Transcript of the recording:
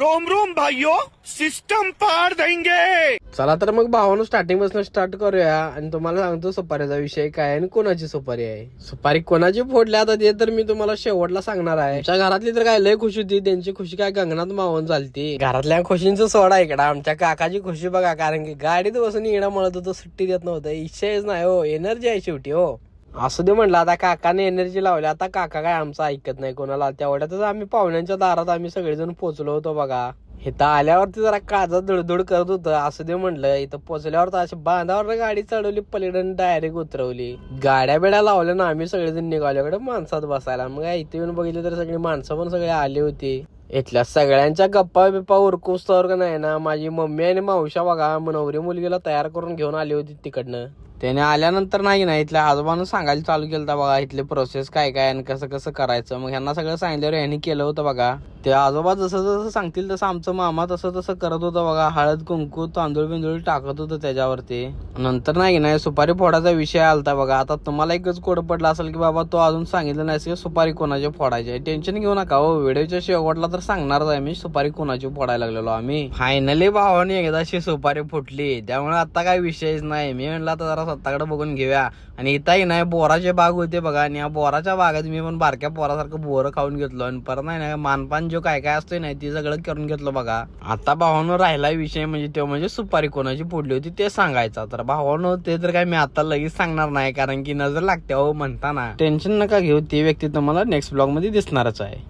Rome Rome भाइयों, system पार देंगे। चला तर मग भावानं स्टार्टिंग पासून स्टार्ट करूया आणि तुम्हाला सांगतो सुपारीचा विषय काय आणि कोणाची सुपारी आहे. सुपारी कोणाची फोडली आता ते तर मी तुम्हाला शेवटला सांगणार आहे. आमच्या घरातली तर काय लय खुश होती, त्यांची खुशी काय गगनात मावून झालती. घरातल्या खुशींचं सोडा इकडं आमच्या काकाची खुशी बघा, कारण की गाडीत बसून येणं म्हणत होतं, सुट्टी देत नव्हतं. इच्छाच नाही हो, एनर्जी आहे शेवटी हो. असू दे म्हणलं, आता काकाने एनर्जी लावली, आता काका काय आमचं ऐकत नाही कोणाला. तेवढ्यातच आम्ही पाहुण्यांच्या दारात आम्ही सगळेजण पोहोचलो होतो बघा. इथं आल्यावरती जरा काळजात धुडधुड करत होतं. असू दे म्हणलं, इथं पोहोचल्यावर तर अशी बांधावर गाडी चढवली, पलीकडे डायरेक्ट उतरवली. गाड्या बिड्या लावल्या ना आम्ही सगळेजण निघाल्याकडे माणसात बसायला. मग इथे येऊन बघितलं तर सगळी माणसं पण सगळे आली होती. इथल्या सगळ्यांच्या गप्पा बिप्पा उरकूस तर का नाही ना, माझी मम्मी आणि मावशा बघा नवरी मुलगीला तयार करून घेऊन आली होती तिकडनं. त्याने आल्यानंतर नाही ना इथल्या आजोबानं सांगायला चालू केलं होतं बघा, इथले प्रोसेस काय काय आणि कसं कसं करायचं. मग ह्यांना सगळं सांगितल्यावर ह्यांनी केलं होतं बघा. ते आजोबा जसं जसं सांगतील तसं आमचं मामा तसं तसं करत होतं बघा. हळद कुंकू तांदूळ बिंदूळ टाकत होतं त्याच्यावरती. नंतर नाही सुपारी फोडायचा विषय आलता बघा. आता तुम्हाला एकच कोड पडला असेल की बाबा तो अजून सांगितलं नाही की सुपारी कोणाची फोडायची. टेन्शन घेऊ नका हो, व्हिडिओच्या शेवटला तर सांगणारच आहे मी सुपारी कोणाची फोडायला लागलेलो आम्ही. फायनली भावाने एकदाशी सुपारी फुटली, त्यामुळे आता काय विषयच नाही. मी म्हणलं आता जरा स्वतःकडे बघून घेऊया. आणि इथंही नाही बोराचे बाग होते बघा, आणि या बोराच्या बागेत मी पण बारक्या पोरासारखं बोरं खाऊन घेतलो. आणि परत नाही मानपान जो काय काय असतोय नाही ते सगळं करून घेतलं बघा. आता भावानं राहिला विषय म्हणजे तो म्हणजे सुपारी कोणाची फोडली होती ते सांगायचा. तर भावानं ते तर काय मी आता लगेच सांगणार नाही, कारण की नजर लागते हो म्हणताना. टेन्शन नका घेऊ, ती व्यक्ती तुम्हाला नेक्स्ट ब्लॉग मध्ये दिसणारच आहे.